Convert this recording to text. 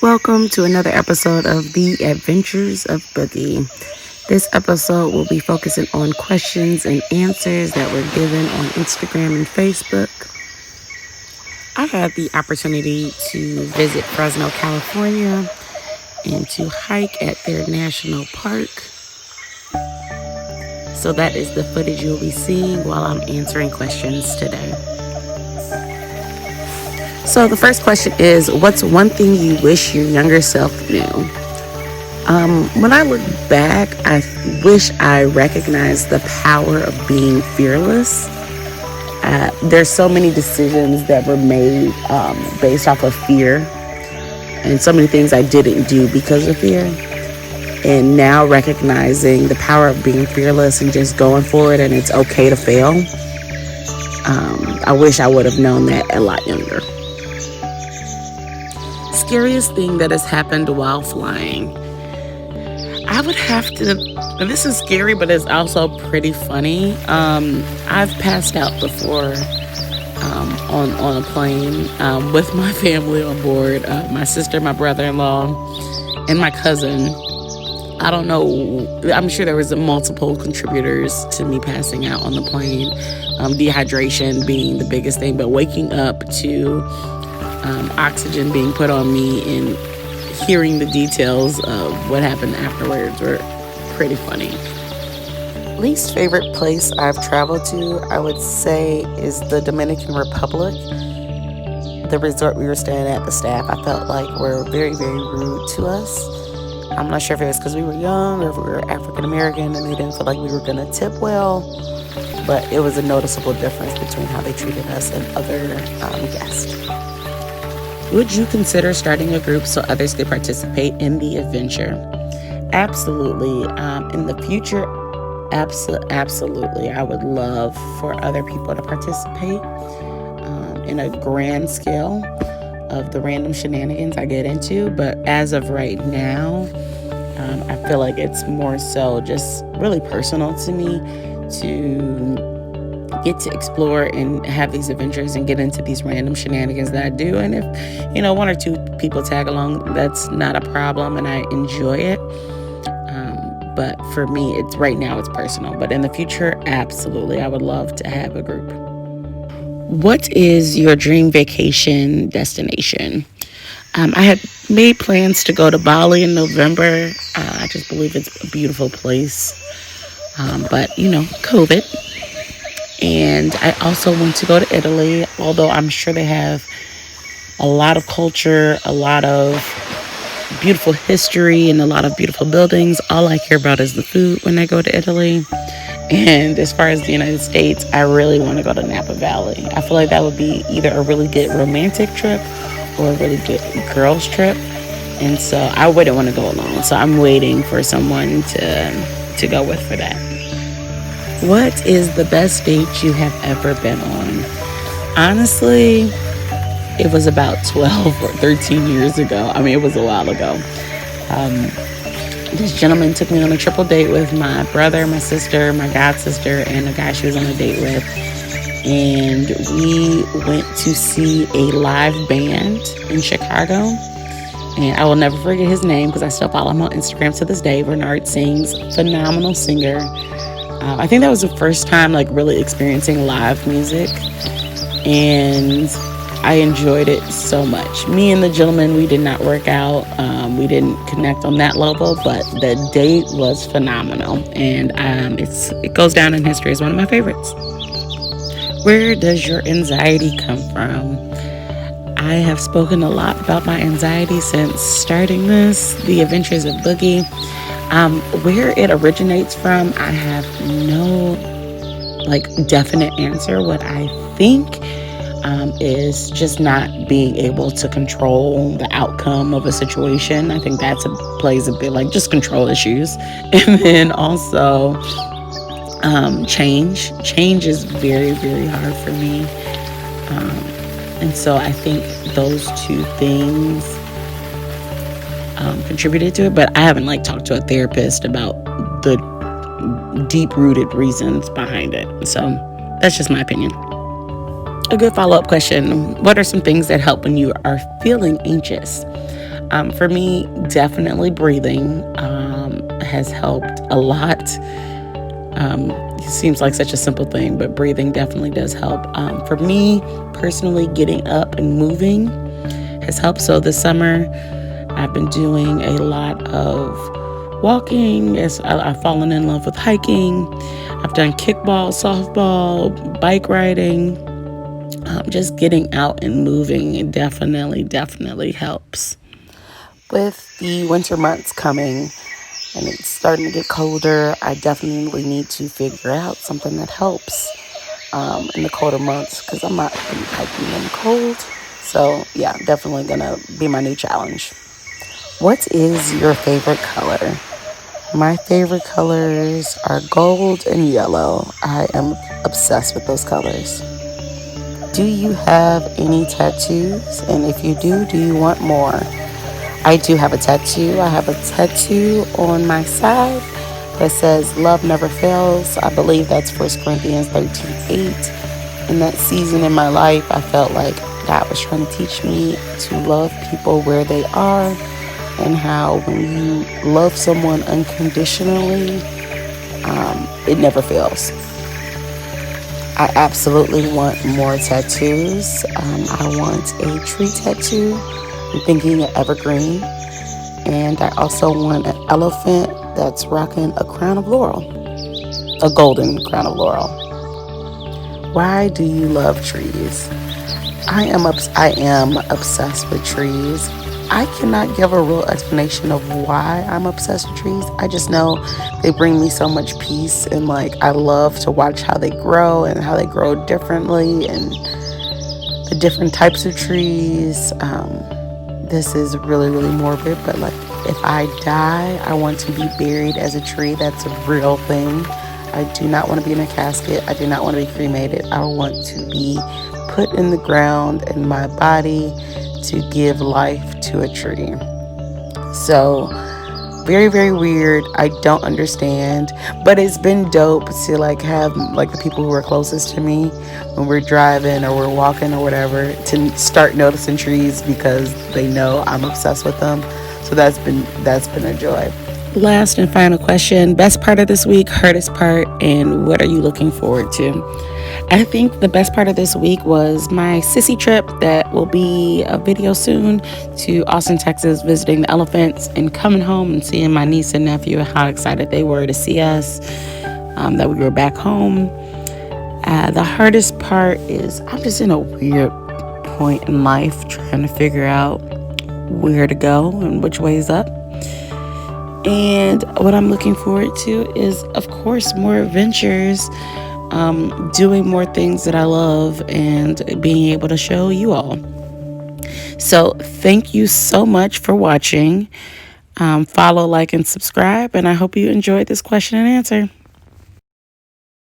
Welcome to another episode of Thee Adventures of Boogie. This episode will be focusing on questions and answers that were given on Instagram and Facebook. I had the opportunity to visit Fresno, California, and to hike at their national park. So that is the footage you'll be seeing while I'm answering questions today. So the first question is, what's one thing you wish your younger self knew? When I look back, I wish I recognized the power of being fearless. There's so many decisions that were made based off of fear, and so many things I didn't do because of fear. And now recognizing the power of being fearless and just going for it, and it's okay to fail. I wish I would have known that a lot younger. Scariest thing that has happened while flying. I would have to, this is scary, but it's also pretty funny. I've passed out before on a plane with my family on board, my sister, my brother-in-law, and my cousin. I don't know, I'm sure there was multiple contributors to me passing out on the plane. Dehydration being the biggest thing, but waking up to oxygen being put on me and hearing the details of what happened afterwards were pretty funny. Least favorite place I've traveled to, I would say, is the Dominican Republic. The resort we were staying at, the staff, I felt like were very, very rude to us. I'm not sure if it was because we were young or if we were African American and they didn't feel like we were going to tip well, but it was a noticeable difference between how they treated us and other guests. Would you consider starting a group so others could participate in the adventure? Absolutely. In the future, absolutely. I would love for other people to participate in a grand scale of the random shenanigans I get into. But as of right now, I feel like it's more so just really personal to me to get to explore and have these adventures and get into these random shenanigans that I do. And if, one or two people tag along, that's not a problem and I enjoy it. But for me, right now it's personal. But in the future, absolutely, I would love to have a group. What is your dream vacation destination? I had made plans to go to Bali in November. I just believe it's a beautiful place. But, COVID. And I also want to go to Italy, although I'm sure they have a lot of culture, a lot of beautiful history, and a lot of beautiful buildings. All I care about is the food when I go to Italy. And as far as the United States, I really want to go to Napa Valley. I feel like that would be either a really good romantic trip or a really good girls trip. And so I wouldn't want to go alone. So I'm waiting for someone to go with for that. What is the best date you have ever been on? Honestly, it was about 12 or 13 years ago. I mean, it was a while ago. This gentleman took me on a triple date with my brother, my sister, my god sister, and a guy she was on a date with. And we went to see a live band in Chicago. And I will never forget his name because I still follow him on Instagram to this day. Bernard sings, phenomenal singer. I think that was the first time really experiencing live music, and I enjoyed it so much. Me and the gentleman, we did not work out. We didn't connect on that level, but the date was phenomenal, and it goes down in history as one of my favorites. Where does your anxiety come from? I have spoken a lot about my anxiety since starting The Adventures of Boogie. Where it originates from, I have no definite answer. What I think is just not being able to control the outcome of a situation. I think plays a bit just control issues. And then also change. Change is very, very hard for me. And so I think those two things contributed to it, but I haven't talked to a therapist about the deep-rooted reasons behind it. So that's just my opinion. A good follow-up question: what are some things that help when you are feeling anxious? For me, definitely breathing has helped a lot. It seems like such a simple thing, but breathing definitely does help. For me personally, getting up and moving has helped. So this summer, I've been doing a lot of walking. As I've fallen in love with hiking. I've done kickball, softball, bike riding. Just getting out and moving, it definitely helps. With the winter months coming and it's starting to get colder, I definitely need to figure out something that helps in the colder months because I'm not really hiking in the cold. So yeah, definitely gonna be my new challenge. What is your favorite color? My favorite colors are gold and yellow. I am obsessed with those colors. Do you have any tattoos? And if you do you want more? I do have a tattoo. I have a tattoo on my side that says love never fails. I believe that's 1 Corinthians 13:8. In that season in my life, I felt like God was trying to teach me to love people where they are, and how when you love someone unconditionally, it never fails. I absolutely want more tattoos. I want a tree tattoo. I'm thinking an evergreen. And I also want an elephant that's rocking a crown of laurel, a golden crown of laurel. Why do you love trees? I am obsessed with trees. I cannot give a real explanation of why I'm obsessed with trees. I just know they bring me so much peace, and like I love to watch how they grow and how they grow differently and the different types of trees. This is really morbid, but like if I die, I want to be buried as a tree. That's a real thing. I do not want to be in a casket. I do not want to be cremated. I want to be put in the ground and my body to give life to a tree. So very weird. I don't understand, but it's been dope to like have like the people who are closest to me when we're driving or we're walking or whatever to start noticing trees because they know I'm obsessed with them. So that's been a joy. Last and final question: best part of this week, hardest part, and what are you looking forward to? I think the best part of this week was my sissy trip that will be a video soon to Austin, Texas, visiting the elephants and coming home and seeing my niece and nephew and how excited they were to see us, that we were back home. The hardest part is I'm just in a weird point in life trying to figure out where to go and which way is up. And what I'm looking forward to is, of course, more adventures, doing more things that I love, and being able to show you all. So thank you so much for watching. Follow, like, and subscribe, and I hope you enjoyed this question and answer.